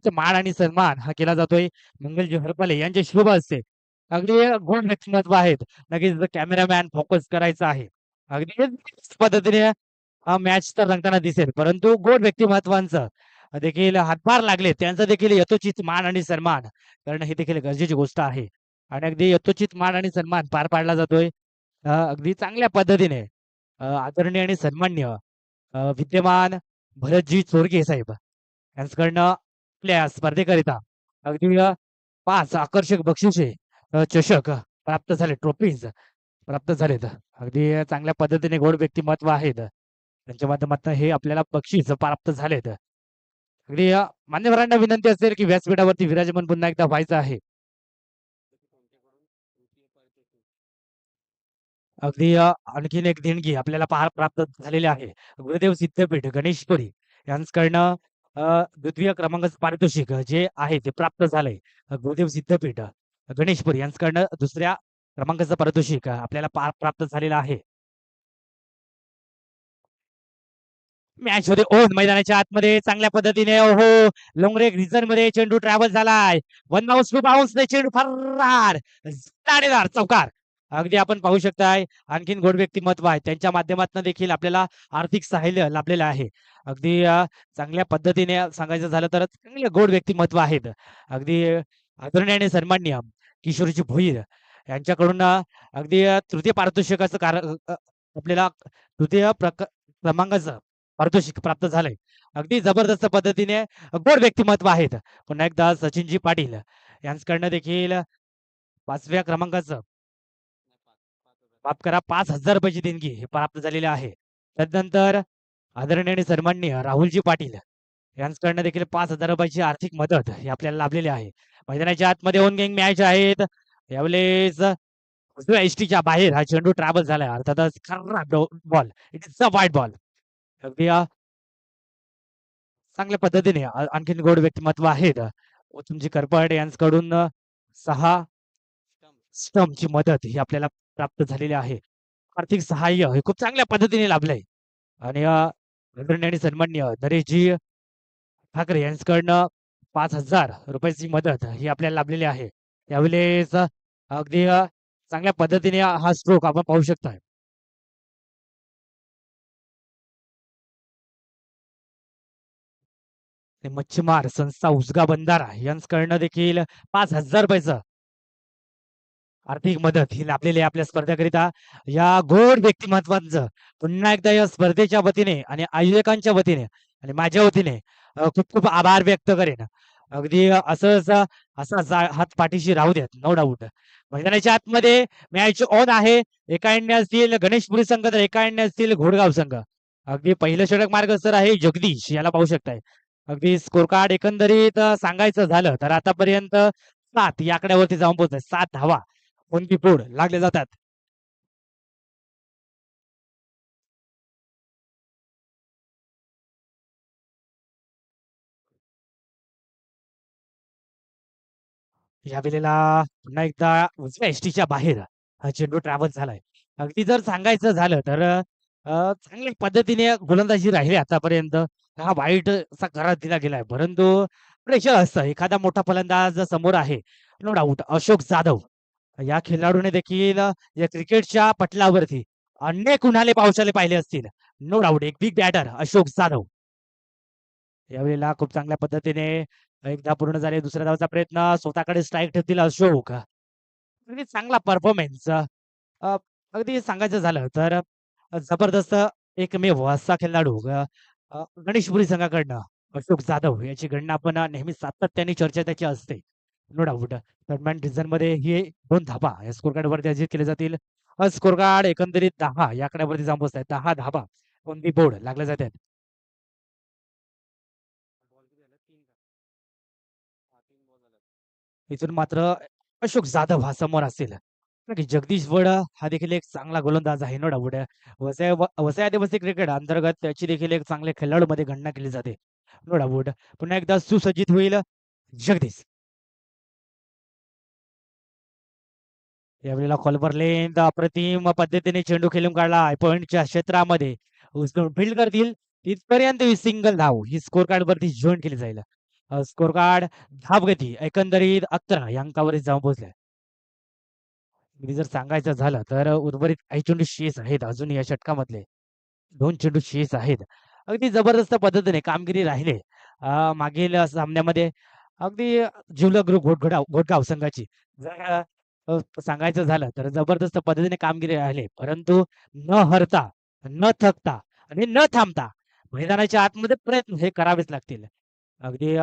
किशोरीचा मान आणि सन्मान हा केला जातोय मंगलजी हरपले यांच्या शुभ हस्ते. अगदी गुण व्यक्तिमत्व आहेत. नक्कीच कॅमेरामॅन फोकस करायचा आहे. अगदी पद्धतीने मॅच तर रंगताना दिसेल, परंतु गोड व्यक्तिमत्वांचं देखील हातभार लागले, त्यांचा देखील यथोचित मान आणि सन्मान करणं ही देखील गरजेची गोष्ट आहे. आणि अगदी यथोचित मान आणि सन्मान पार पाडला जातोय. अगदी चांगल्या पद्धतीने आदरणीय आणि सन्माननीय विद्यमान भरतजी चोरगे साहेब यांच्याकडनं आपल्या स्पर्धेकरिता अगदी 5 आकर्षक बक्षिसे, चषक प्राप्त झाले, ट्रॉफीज प्राप्त झालेत. अगदी चांगल्या पद्धतीने गोड व्यक्तिमत्व आहेत. त्यांच्या माध्यमातून हे आपल्याला बक्षीस प्राप्त झालेत. अगदी मान्यवरांना विनंती असेल की व्यासपीठावरती विराजमान पुन्हा एकदा व्हायचं आहे. अगदी आणखीन एक देणगी आपल्याला प्राप्त झालेली आहे. गुरुदेव सिद्धपीठ गणेशपुरी यांच्याकडनं द्वितीय क्रमांकाचं पारितोषिक जे आहे ते प्राप्त झालंय. गुरुदेव सिद्धपीठ गणेशपुरी यांच्याकडनं दुसऱ्या क्रमांकाचं पारितोषिक आपल्याला प्राप्त झालेलं आहे. मॅच मध्ये ओन मैदानाच्या आतमध्ये चांगल्या पद्धतीने ओहो लोंगरेग रिझन मध्ये चेंडू ट्रॅव्हल झालाय. वन बाउन्स टू बाउन्स चेंडू फरार दाणेदार चौकार. अगदी आपण पाहू शकताय आणखीन गोड व्यक्तिमत्व आहे त्यांच्या माध्यमातून देखील आपल्याला आर्थिक सहाय्य लाभलेलं आहे. अगदी चांगल्या पद्धतीने सांगायचं झालं तर चांगले गोड व्यक्तिमत्व आहेत. अगदी आदरणीय आणि सन्माननीय किशोरजी भोईर यांच्याकडून अगदी तृतीय पारितोषिकाचं आपल्याला तृतीय क्रमांकाचं पारितोषिक प्राप्त झालंय. अगदी जबरदस्त पद्धतीने गोड व्यक्तिमत्व आहेत. पुन्हा एकदा सचिनजी पाटील यांच्याकडनं देखील 5व्या क्रमांकाचं माफ करा 5,000 रुपयाची देणगी हे प्राप्त झालेली आहे. त्यानंतर आदरणीय आणि सन्माननीय राहुलजी पाटील यांच्याकडनं देखील 5,000 रुपयाची आर्थिक मदत ही आपल्याला लाभलेली आहे. मैदानाच्या आतमध्ये ओन गेम मॅच आहेत. यावेळेस उजव्या एसटीच्या बाहेर हा चेंडू ट्रॅव्हल झालाय. अर्थातच खराब बॉल. इट इज अ वाईट बॉल. अगदी चांगल्या पद्धतीने आणखीन गोड व्यक्तिमत्व आहेत. तुमची करपड यांच्याकडून 6 स्टंपची मदत ही आपल्याला प्राप्त झालेली आहे. आर्थिक सहाय्य हे खूप चांगल्या पद्धतीने लाभलंय. आणि आदरणीय आणि सन्माननीय नरेशजी ठाकरे यांच्याकडनं 5,000 रुपयाची मदत ही आपल्याला लाभलेली आहे. यावेळेस अगदी चांगल्या पद्धतीने हा स्ट्रोक आपण पाहू शकता. ते मच्छीमार संस्था उसगा बंधारा यांच्याकडनं देखील 5,000 रुपयाचं आर्थिक मदत ही लाभलेली आहे आपल्या स्पर्धेकरिता. या गोड व्यक्तिमत्वांचं पुन्हा एकदा या स्पर्धेच्या वतीने आणि आयोजकांच्या वतीने आणि माझ्या वतीने खूप खूप आभार व्यक्त करेन. अगदी असंच असा हात पाठीशी राहू द्यात. No doubt. मैदानाच्या आतमध्ये मॅच ऑन आहे. एका एंडने असतील गणेशपुरी संघ तर एका एंडने असतील घोडगाव संघ. अगदी पहिलं षटक मार्गस्थ आहे जगदीश याला पाहू शकताय. अगदी स्कोर कार्ड एकंदरीत सांगायचं झालं तर आतापर्यंत 7 या आकड्यावरती जाऊन पोहोचतोय. 7 धावा कोणती फोड लागले जातात. या वेळेला पुन्हा एकदा उजव्या एसटीच्या बाहेर हा चेंडू ट्रॅव्हल झालाय. अगदी जर सांगायचं झालं तर चांगल्या पद्धतीने गोलंदाजी राहिली आतापर्यंत. हा वाईट असा करार दिला गेलाय, परंतु प्रेशर असतं. एखादा मोठा फलंदाज समोर आहे. नो डाऊट अशोक जाधव या खेळाडूने देखील या क्रिकेटच्या पटलावरती अनेक उन्हाळे पावसाळे पाहिले असतील. नो डाऊट एक बिग बॅटर अशोक जाधव. यावेळेला खूप चांगल्या पद्धतीने एकदा पूर्ण झाले. दुसऱ्या धावाचा प्रयत्न स्वतःकडे स्ट्राईक ठेवतील अशोक. अगदी चांगला परफॉर्मन्स. अगदी सांगायचं झालं तर जबरदस्त एकमेव असा खेळाडू गणेशपुरी संघाकडनं अशोक जाधव याची गणना आपण नेहमी सातत्याने चर्चा त्याची असते. No doubt. दरम्यान रिझन मध्ये ही 2 धाबा या स्कोर कार्ड वरती अर्जित केले जातील. स्कोर कार्ड एकंदरीत 10 या आकड्यावरती जाऊन पोहोचत आहे. 10 धाबा कोणती बोर्ड लागले जातात. इथून मात्र अशोक जाधव हा समोर असेल. नक्की जगदीश वड हा देखील एक चांगला गोलंदाज आहे. No doubt. वसई आदिवासी क्रिकेट अंतर्गत त्याची देखील एक चांगल्या खेळाडूमध्ये गणना केली जाते. No doubt. पुन्हा एकदा सुसज्जित होईल जगदीश. यावेळेला कॉलवर लेंथ अप्रतिम पद्धतीने चेंडू खेळून काढला पॉइंटच्या क्षेत्रामध्ये. उचलून फील्ड करतील तिथपर्यंत ही सिंगल धाव ही स्कोर कार्ड वरती जॉईन केली जाईल. स्कोर कार्ड धावगती एकंदरीत 11 या अंकावर जाऊन पोहोचले. मी जर सांगायचं झालं तर उर्वरित 8 चेंडू शेष आहेत अजून या षटकामधले. 2 चेंडू शेष आहेत. अगदी जबरदस्त पद्धतीने कामगिरी राहिले. मागील सामन्यामध्ये अगदी जिवलग ग्रुप घोटगाव संघाची. जर सांगायचं झालं तर जबरदस्त पद्धतीने कामगिरी राहिले. परंतु न हरता, न थकता आणि न थांबता मैदानाच्या आतमध्ये प्रयत्न हे करावेच लागतील. अगदी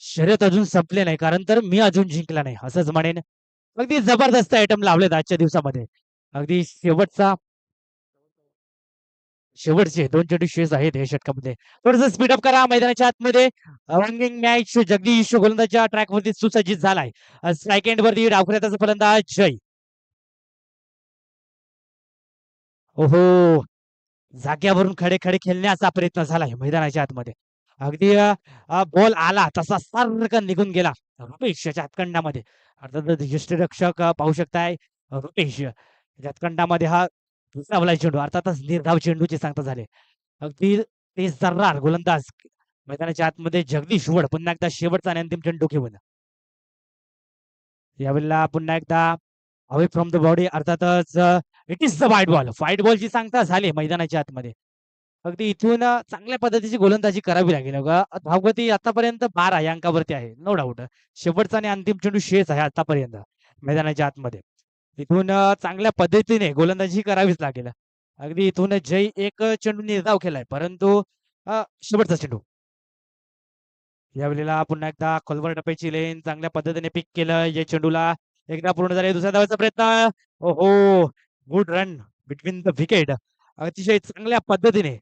शर्यत अजून संपले नाही कारण तर मी अजून जिंकला नाही असंच म्हणेन. अगदी जबरदस्त आयटम लावलेत आजच्या दिवसामध्ये. अगदी शेवटचे 2 चेंडू शेष आहेत या षटकामध्ये. थोडंसं स्पीडअप करा मैदानाच्या आतमध्ये. रंगिंग मॅच जगदीश गोलंदाजच्या ट्रॅकवरती सुसज्जित झालाय. स्ट्राईक एंडवरती डावखुऱ्याचा फलंदाज जय. ओहो! जाग्यावरून खडे-खडे खेळण्याचा प्रयत्न झालाय मैदानाच्या आतमध्ये. अगदी बॉल आला तसा सर्रकन निघून गेला. रुपेशच्या हातखंडामध्ये. अर्थातच यष्टिरक्षक पाहू शकताय रुपेश याच्या हातखंडामध्ये हा दुसरा चेंडू अर्थातच निर्धाव चेंडूचे सांगता झाले. अगदी तेज तर्रार गोलंदाज मैदानाच्या आतमध्ये जगदीश वड पुन्हा एकदा शेवटचा आणि अंतिम चेंडू घेऊन. यावेळेला पुन्हा एकदा अवे फ्रॉम द बॉडी अर्थातच it is the white ball. White बॉलची सांगता झाली मैदानाच्या आतमध्ये. अगदी इथून चांगल्या पद्धतीची गोलंदाजी करावी लागेल. धावगती आतापर्यंत 12 या अंकावरती आहे. No doubt. शेवटचा आणि अंतिम चेंडू शेष आहे आतापर्यंत मैदानाच्या आतमध्ये. इथून चांगल्या पद्धतीने गोलंदाजी करावीच लागेल. अगदी इथून जय एक चेंडू निर्धाव केलाय. परंतु शेवटचा चेंडू. यावेळेला पुन्हा एकदा खोलवर टप्प्याची लेन चांगल्या पद्धतीने पिक केलं. या चेंडूला एकदा पूर्ण झाले. दुसऱ्या धावाचा प्रयत्न. ओहो! Good run between the wicket. अतिशय चांगल्या पद्धतीने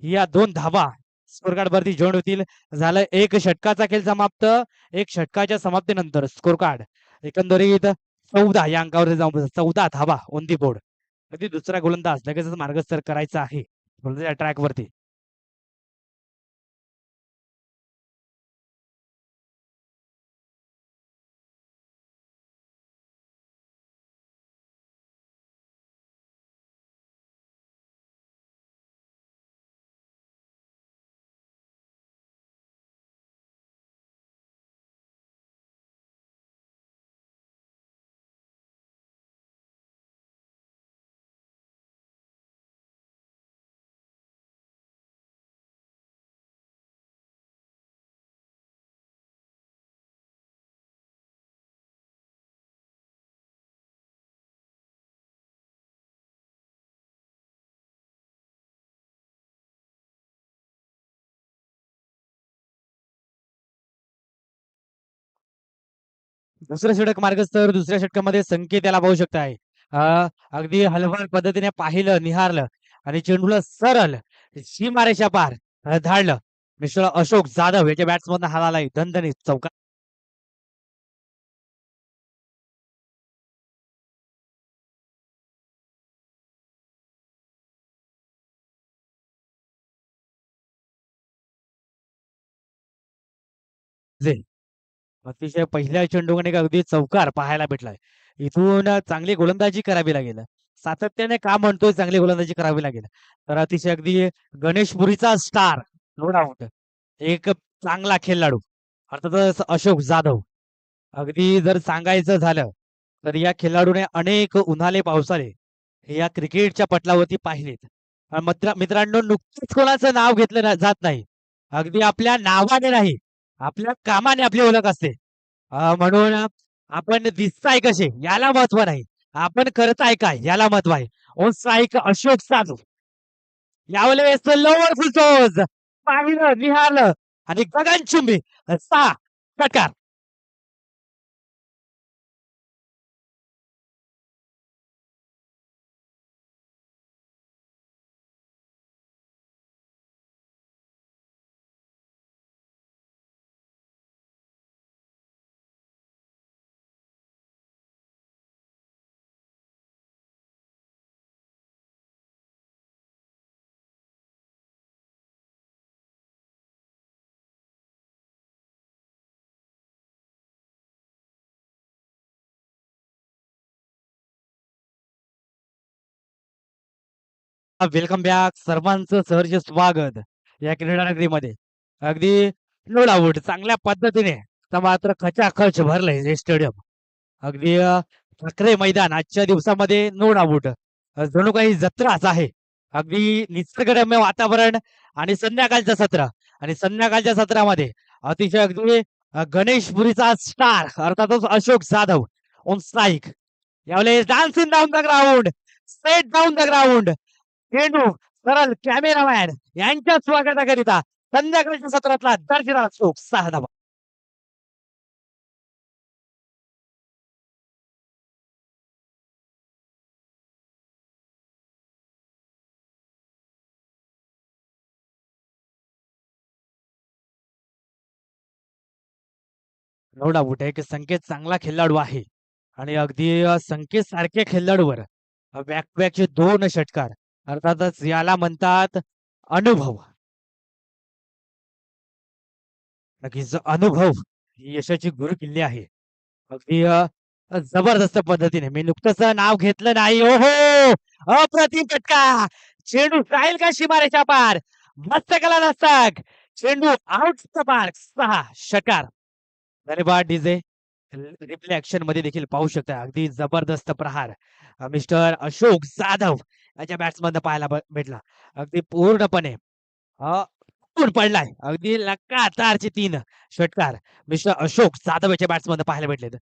या 2 धावा स्कोर कार्ड वरती जॉईन होतील. झालं एक षटकाचा खेळ समाप्त. एक षटकाच्या समाप्तीनंतर स्कोर कार्ड एकंदरीत 14 या अंकावर जाऊन 14 धावा ऑन दी बोर्ड. अगदी दुसरा गोलंदाज लगेचच मार्गस्थ करायचा आहे. ट्रॅक वरती. दुसरं षटक मार्गस्थ दुसऱ्या षटकामध्ये संकेत याला पाहू शकताय. अगदी हलवाल पद्धतीने पाहिलं, निहारलं आणि चेंडूला सरळ सीमारेषा पार धाडलं. मिस्टर अशोक जाधव याच्या बॅट्समधनं हाणालाय दणदणीत चौकार. अतिशय पहिल्या चेंडूने अगदी चौकार पाहायला भेटलाय. इथून चांगली गोलंदाजी करावी लागेल. सातत्याने का म्हणतोय चांगली गोलंदाजी करावी लागेल. तर अतिशय अगदी गणेशपुरीचा स्टार नो डाऊट. एक चांगला खेळाडू अर्थातच अशोक जाधव. अगदी जर सांगायचं झालं तर या खेळाडूने अनेक उन्हाळे पावसाळे हे या क्रिकेटच्या पटलावरती पाहिलेत. मित्रांनो नुकतंच कोणाचं नाव घेतलं जात नाही. अगदी आपल्या नावाने नाही आपल्या कामाने आपली ओळख असते. म्हणून आपण दिसताय कसे याला महत्व नाही. आपण करताय काय याला महत्व आहे. On strike Ashok Jadhav. यावेळेस लोअर फुलटोज पाहिलं निहारलं आणि गगनचुंबी 6 षटकार. वेलकम बॅक सर्वांचं सहर्ष स्वागत या क्रीडा नगरीमध्ये. अगदी नो डाऊट चांगल्या पद्धतीने तर मात्र खचाखच भरलंय हे स्टेडियम. अगदी ठाकरे मैदान आजच्या दिवसामध्ये नो डाऊट जणू काही जत्राच आहे. अगदी निसर्गरम्य वातावरण आणि संध्याकाळचं सत्र आणि संध्याकाळच्या सत्रामध्ये अतिशय अगदी गणेशपुरीचा स्टार अर्थातच अशोक जाधव ऑन स्ट्राईक. यावेळेस dancing down the ground, straight down the ground. चेंडू सरळ कॅमेरामॅन यांच्या स्वागताकरिता संध्याकाळच्या सत्रातला दर्जेदार चोख 6 धावा. नो डाऊट एक संकेत चांगला खेळाडू आहे आणि अगदी संकेत सारख्या खेळाडूवर बॅक टू बॅकचे 2 षटकार अर्थातच याला म्हणतात अनुभव. नक्कीच अनुभव ही यशाची गुरुकिल्ली आहे. अगदी जबरदस्त पद्धतीने मी नुकतंच नाव घेतलं नाही. ओहो अप्रतिम फटका. चेंडू राहील का सीमारेषा पार. मस्तकाला दस्तक. चेंडू आउट पार 6 षटकार. धन्यवाद डीजे. रिप्ले ऍक्शन मध्ये देखील पाहू शकता अगदी जबरदस्त प्रहार मिस्टर अशोक जाधव याच्या बॅट्समधनं पाहायला भेटला. अगदी पूर्णपणे फुटून पडलाय. अगदी लगातारचे 3 षटकार मिस्टर अशोक जाधव याच्या बॅट्समधनं पाहायला भेटलेत.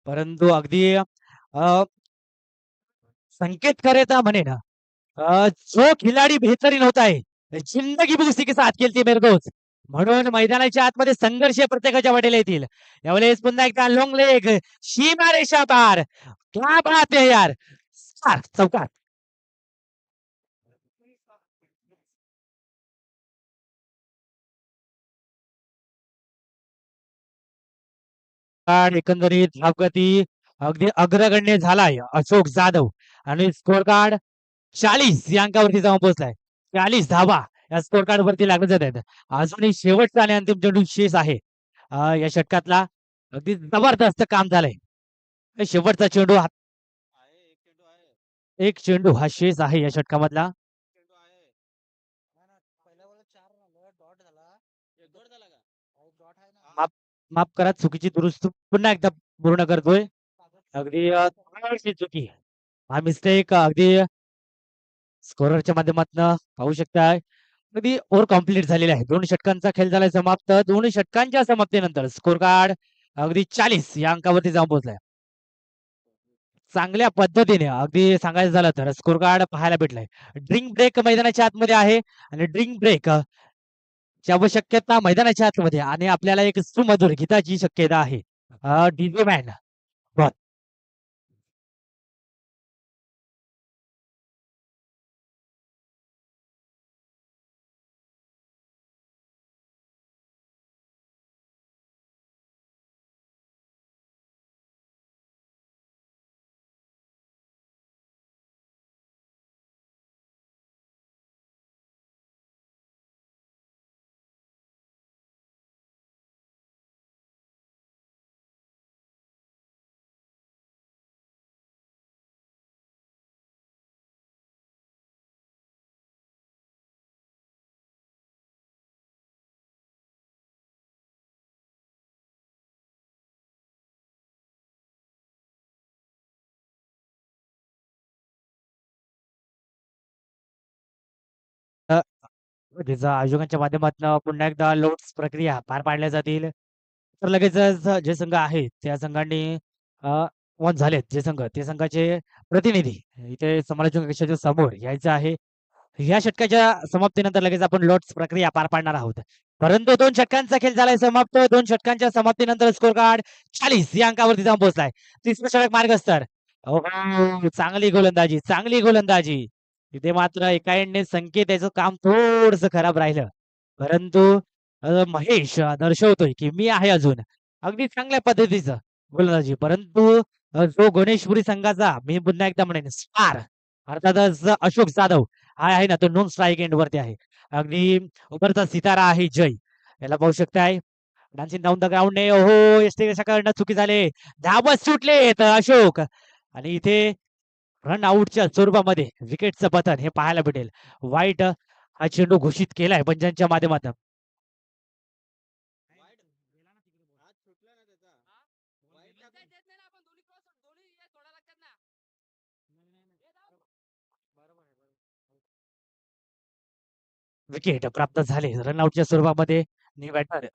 परंतु अगदी संकेत करे तर म्हणे ना जो खिलाडी बेहतरीन होता है जिंदगी भी उसी के साथ खेळते मेरे दोस्त. म्हणून मैदानाच्या आतमध्ये संघर्ष प्रत्येकाच्या वाटेला येतील. यावेळेस पुन्हा एकदा लॉंग लेग सीमा रेषा पार. क्या बात है यार. चौकार. एकंदरीत धावगती अगदी अग्रगण्य झालाय अशोक जाधव आणि स्कोर कार्ड 40 या अंकावरती जाऊन पोहोचलाय. 40 धावा या स्कोर कार्ड वरती लागले जात आहेत. अजूनही शेवटचा आणि अंतिम चेंडू शेष आहे. या षटकातला अगदी जबरदस्त काम झालंय. शेवटचा चेंडू एक चेंडू हा शेष आहे या षटकामधला. माफ माफ करा चुकीची दुरुस्त पुन्हा एकदा पूर्ण करतोय. अगदी थोडीशी चुकी. हा मिस्टेक अगदी स्कोररच्या माध्यमातून पाहू शकताय. अगदी ओव्हर कम्प्लीट झालेला आहे. 2 षटकांचा खेळ झालाय समाप्त. 2 षटकांच्या समाप्तीनंतर स्कोर कार्ड अगदी 40 या अंकावरती जाऊन पोहोचलाय. चांगल्या पद्धतीने अगदी सांगायचं झालं तर स्कोर कार्ड पाहायला भेटलाय. ड्रिंक ब्रेक मैदानाच्या आतमध्ये आहे आणि ड्रिंक ब्रेक ची आवश्यकता मैदानाच्या आतमध्ये आणि आपल्याला एक सुमधुर गीताची शक्यता आहे. डीजे मॅन तिचा आयोजकांच्या माध्यमातून पुन्हा एकदा लोट्स प्रक्रिया पार पाडल्या जातील. तर लगेचच जे संघ आहेत त्या संघांनी वन झालेत जे संघ ते संघाचे प्रतिनिधी इथे समालोचक कक्षाच्या समोर यायचं आहे. या षटकाच्या समाप्तीनंतर लगेच आपण लोट्स प्रक्रिया पार पाडणार आहोत. परंतु 2 षटकांचा खेळ झालाय समाप्त. 2 षटकांच्या समाप्तीनंतर स्कोर कार्ड 40 या अंकावरती जाऊन पोहोचलाय. तिसरं षटक मार्गस्तर. चांगली गोलंदाजी, चांगली गोलंदाजी. तिथे मात्र एका एंडने संकेत याचं काम थोडंसं खराब राहिलं. परंतु महेश दर्शवतोय की मी आहे अजून. अगदी चांगल्या पद्धतीचं गोलंदाजी. परंतु जो गणेशपुरी संघाचा मी पुन्हा एकदा म्हणेन स्टार अर्थातच अशोक जाधव हा आहे ना तो नॉन स्ट्राईक एंड वरती आहे. अगदी उभरचा सितारा आहे जय. याला पाहू शकताय. डान्सिंग डाऊन द ग्राउंड ने ओहो यष्टीकडनं चुकी झाले. धावत सुटलेत अशोक आणि इथे रन आउटच्या स्वरूपामध्ये विकेटचं पतन हे पाहायला भेटेल. वाईट हा चेंडू घोषित केलाय पंचांच्या माध्यमातून. विकेट प्राप्त झाले रनआउटच्या स्वरूपामध्ये. न्यू बॅटर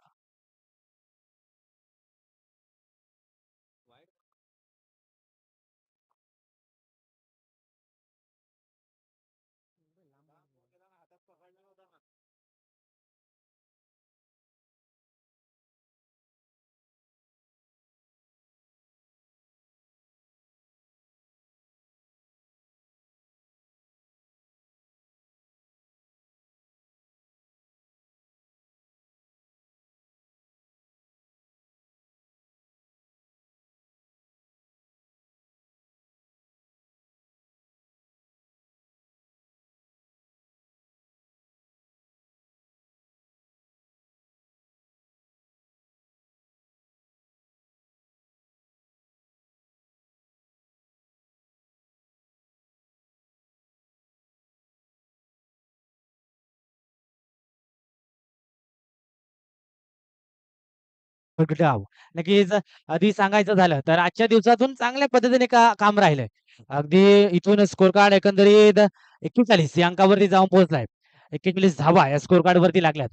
डाव. नक्कीच आधी सांगायचं झालं तर आजच्या दिवसातून चांगल्या पद्धतीने काम राहिलंय. अगदी इथून स्कोर कार्ड एकंदरीत 41 या अंकावरती जाऊन पोहोचलाय. 41 धावा या स्कोर कार्ड वरती लागल्यात.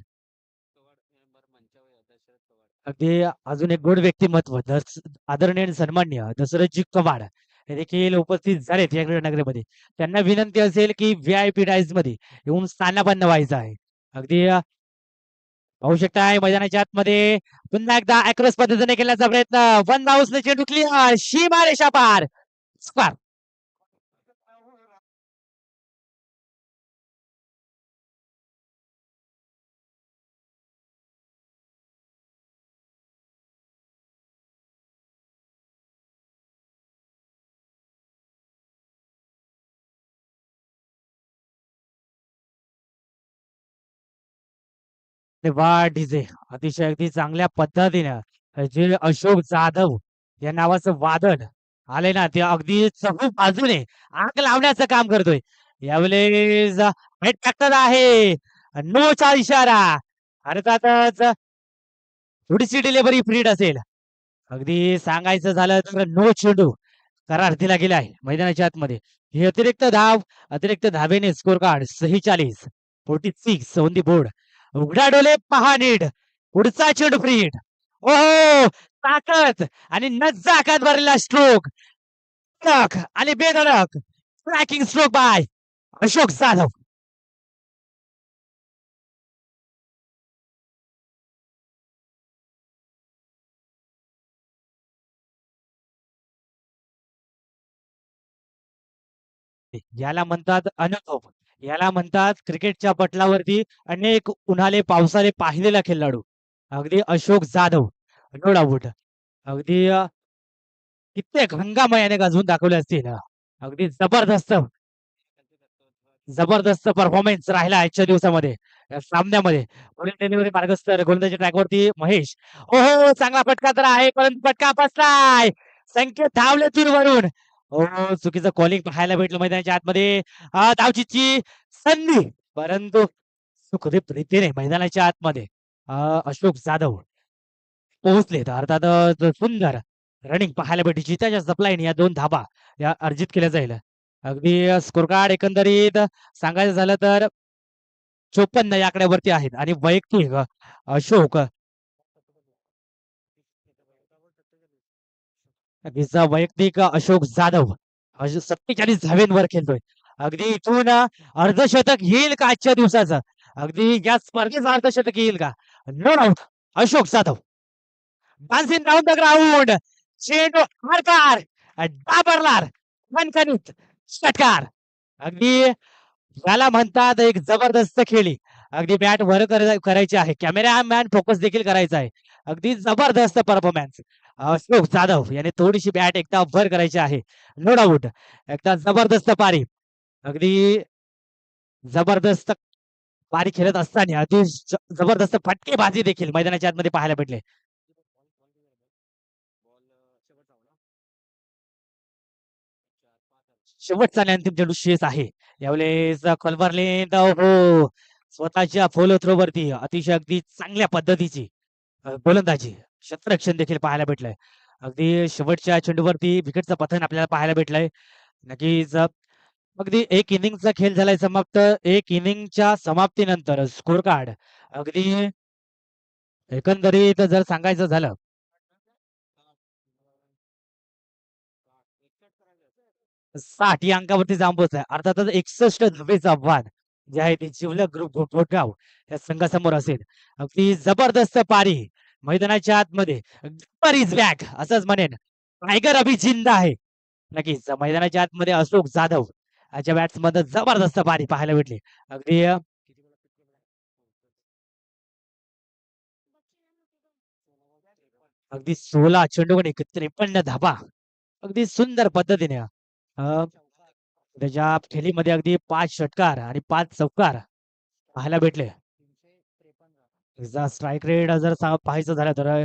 अगदी अजून एक गोड व्यक्तिमत्व आदरणीय आणि सन्माननीय दशरथजी कवाड हे देखील उपस्थित झालेत या नगरीमध्ये. त्यांना विनंती असेल की व्हीआयपी डायस मध्ये येऊन स्थानापन्न व्हायचं आहे. अगदी पाहू शकताय मैदानाच्या आतमध्ये पुन्हा एकदा अॅक्रोस पद्धतीने केल्याचा प्रयत्न. वन बाउन्सने चेंडू क्लिअर सीमा रेषा पार. स्क्वेअर. वा डीजे अतिशय अगदी चांगल्या पद्धतीने जे अशोक जाधव या नावाचं वादन आले ना ते अगदी चहू बाजूने आग लावण्याचं काम करतोय. यावेळेस हेड फॅक्टर आहे. नोचा इशारा. अर्थातच थोडीशी डिलिव्हरी फ्रीड असेल. अगदी सांगायचं झालं तर नो चेंडू करार दिला गेला आहे मैदानाच्या आतमध्ये. ही अतिरिक्त धावेने score card 46 on the board. उघडा डोले पहा नीट. पुढचा चेंडू फ्रीड. ओहो ताकद आणि नजाकत भरलेला स्ट्रोक. आणि बेधडक tracking stroke by Ashok Jadhav. याला म्हणतात अनुभव. याला म्हणतात क्रिकेटच्या पटलावरती अनेक उन्हाळे पावसाळे पाहिलेला खेळाडू. अगदी अशोक जाधव नो डाऊट. अगदी कित्येक हंगामायाने गाजवून दाखवले असतील. अगदी जबरदस्त जबरदस्त परफॉर्मन्स राहिला आजच्या दिवसामध्ये या सामन्यामध्ये. डिलिव्हरी मार्गस्थ गोलंदाजी ट्रॅकवरती महेश. ओहो चांगला फटका तर आहे परंतु फटका बसलाय. संकेत धावले दूरवरून. हो चुकीचं कॉलिंग पाहायला भेटलं मैदानाच्या आतमध्ये. धावचीची संधी परंतु सुखरूप रीतीने मैदानाच्या आतमध्ये अशोक जाधव पोहोचले. अर्थात सुंदर रनिंग पाहायला भेटली. जिताच्या सप्लायने या 2 धाबा या अर्जित केल्या जाईल. अगदी स्कोर कार्ड एकंदरीत सांगायचं झालं तर 54 या आकड्यावरती आहेत आणि वैयक्तिक अशोक वैयक्तिक अशोक जाधव 47 धावेंवर खेळतोय. अगदी इथून अर्धशतक येईल का आजच्या दिवसाचं. अगदी या स्पर्धेचं अर्धशतक येईल का. No doubt Ashok Jadhav. Dancing down the ground. चेंडू हरकार डाबरलार खणखणीत षटकार. अगदी याला म्हणतात एक जबरदस्त खेळी. अगदी बॅट वर करायची आहे. कॅमेरामॅन फोकस देखील करायचा आहे. अगदी जबरदस्त परफॉर्मन्स. अशोक जाधव याने थोडीशी बॅट एकदा वर करायची आहे. नो डाऊट एकदा जबरदस्त पारी. अगदी जबरदस्त पारी खेळत असताना अति जबरदस्त फटकेबाजी देखील मैदानाच्या आतमध्ये पाहायला भेटले. शेवटचा आणि अंतिम चेंडू शेष आहे. यावेळेस कॉल्बर्लेंथ हो स्वतःच्या फॉलो थ्रो वरती अतिशय अगदी चांगल्या पद्धतीची गोलंदाजी क्षेत्ररक्षण देखील पाहायला भेटलंय. अगदी शेवटच्या चेंडूवरती विकेटचं पतन आपल्याला पाहायला भेटलंय. नक्कीच अगदी एक इनिंगचा खेळ झालाय समाप्त. एक इनिंगच्या समाप्तीनंतर स्कोर कार्ड अगदी एकंदरीत जर सांगायचं झालं 60 या अंकावरती जाऊन पोहोचलाय. अर्थातच 61 धावेचं आव्हान जे आहे ते जिवलग ग्रुप घोटगाव या संघासमोर असेल. अगदी जबरदस्त पारी मैदानाच्या आतमध्ये इज बॅक असंच म्हणेन. टायगर अभी जिंदा आहे. नक्कीच मैदानाच्या आतमध्ये अशोक जाधव याच्या बॅट्समधनं जबरदस्त पारी पाहायला भेटली. अगदी अगदी 16 चेंडूकडे 53 धाबा. अगदी सुंदर पद्धतीने त्याच्या खेळीमध्ये अगदी 5 षटकार आणि 5 चौकार पाहायला भेटले. त्याचा स्ट्राईक रेट जर पाहायचं झालं तर